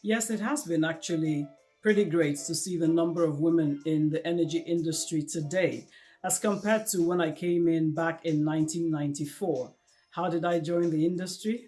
Yes, it has been actually pretty great to see the number of women in the energy industry today as compared to when I came in back in 1994. How did I join the industry?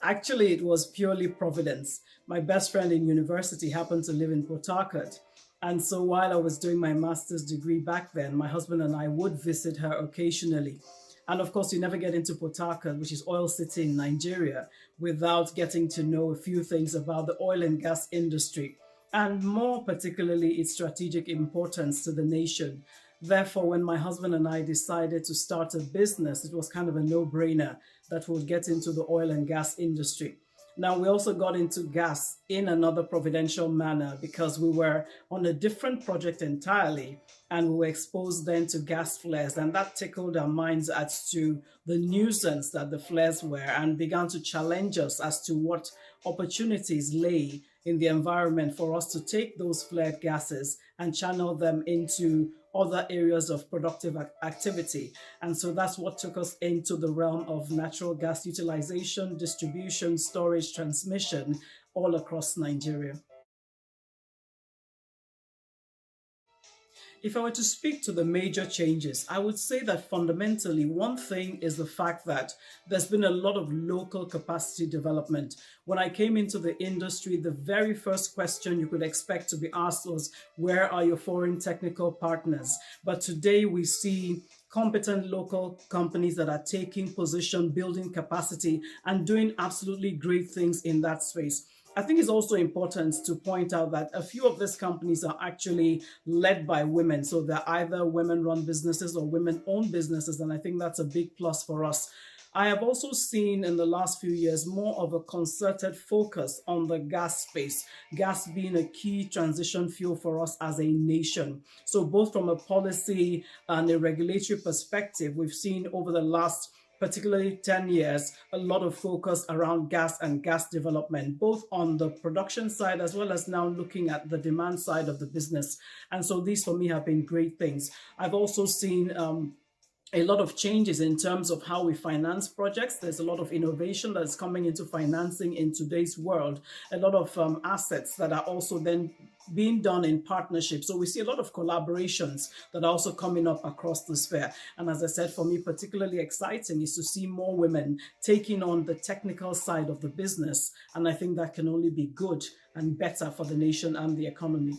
Actually, it was purely providence. My best friend in university happened to live in Port Harcourt. And so while I was doing my master's degree back then, my husband and I would visit her occasionally. And of course, you never get into Port Harcourt, which is oil city in Nigeria, without getting to know a few things about the oil and gas industry, and more particularly its strategic importance to the nation. Therefore, when my husband and I decided to start a business, it was kind of a no brainer that we'll get into the oil and gas industry. Now, we also got into gas in another providential manner because we were on a different project entirely and we were exposed then to gas flares. And that tickled our minds as to the nuisance that the flares were and began to challenge us as to what opportunities lay in the environment for us to take those flared gases and channel them into other areas of productive activity. And so that's what took us into the realm of natural gas utilization, distribution, storage, transmission all across Nigeria. If I were to speak to the major changes, I would say that fundamentally one thing is the fact that there's been a lot of local capacity development. When I came into the industry, the very first question you could expect to be asked was, where are your foreign technical partners? But today we see competent local companies that are taking position, building capacity, and doing absolutely great things in that space. I think it's also important to point out that a few of these companies are actually led by women. So they're either women run businesses or women owned businesses. And I think that's a big plus for us. I have also seen in the last few years more of a concerted focus on the gas space, gas being a key transition fuel for us as a nation. So, both from a policy and a regulatory perspective, we've seen over the last particularly 10 years, a lot of focus around gas and gas development, both on the production side as well as now looking at the demand side of the business. And so these for me have been great things. I've also seen a lot of changes in terms of how we finance projects. There's a lot of innovation that's coming into financing in today's world, a lot of assets that are also then being done in partnership. So we see a lot of collaborations that are also coming up across the sphere. And as I said, for me, particularly exciting is to see more women taking on the technical side of the business. And I think that can only be good and better for the nation and the economy.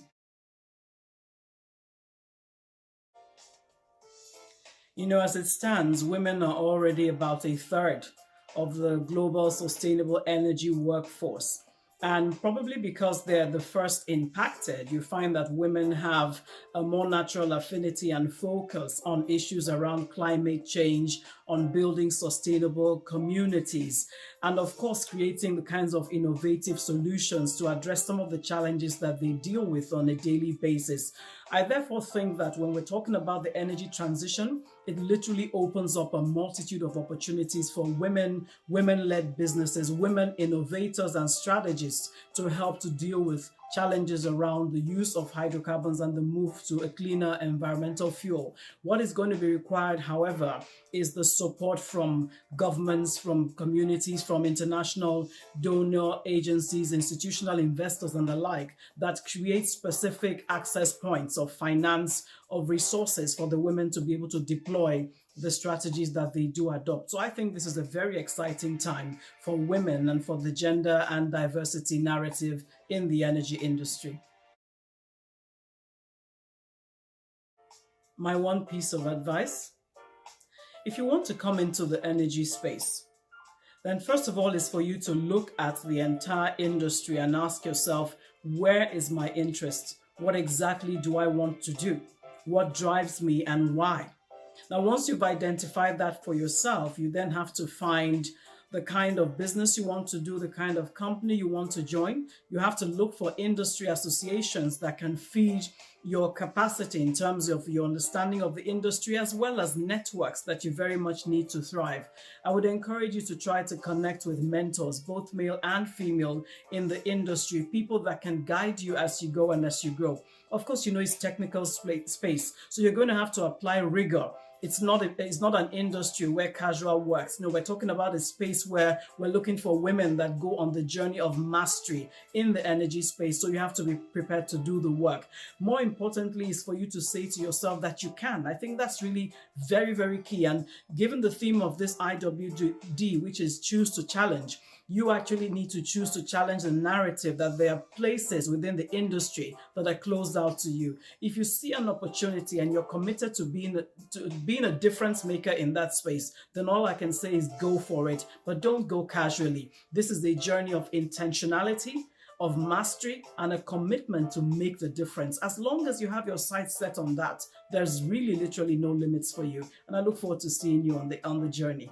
As it stands, women are already about a third of the global sustainable energy workforce. And probably because they're the first impacted, you find that women have a more natural affinity and focus on issues around climate change, on building sustainable communities, and of course, creating the kinds of innovative solutions to address some of the challenges that they deal with on a daily basis. I therefore think that when we're talking about the energy transition, it literally opens up a multitude of opportunities for women, women-led businesses, women innovators and strategists to help to deal with challenges around the use of hydrocarbons and the move to a cleaner environmental fuel. What is going to be required, however, is the support from governments, from communities, from international donor agencies, institutional investors, and the like that create specific access points of finance, of resources for the women to be able to deploy the strategies that they do adopt. So I think this is a very exciting time for women and for the gender and diversity narrative in the energy industry. My one piece of advice: if you want to come into the energy space, then first of all is for you to look at the entire industry and ask yourself, where is my interest? What exactly do I want to do? What drives me and why? Now, once you've identified that for yourself, you then have to find the kind of business you want to do, the kind of company you want to join. You have to look for industry associations that can feed your capacity in terms of your understanding of the industry, as well as networks that you very much need to thrive. I would encourage you to try to connect with mentors, both male and female, in the industry, people that can guide you as you go and as you grow. Of course, it's technical space, so you're going to have to apply rigor it's not an industry where casual works. No, we're talking about a space where we're looking for women that go on the journey of mastery in the energy space. So you have to be prepared to do the work. More importantly is for you to say to yourself that you can. I think that's really very, very key. And given the theme of this IWD, which is choose to challenge, you actually need to choose to challenge the narrative that there are places within the industry that are closed out to you. If you see an opportunity and you're committed to being a difference maker in that space, then all I can say is go for it, but don't go casually. This is a journey of intentionality, of mastery, and a commitment to make the difference. As long as you have your sights set on that, there's really literally no limits for you. And I look forward to seeing you on the journey.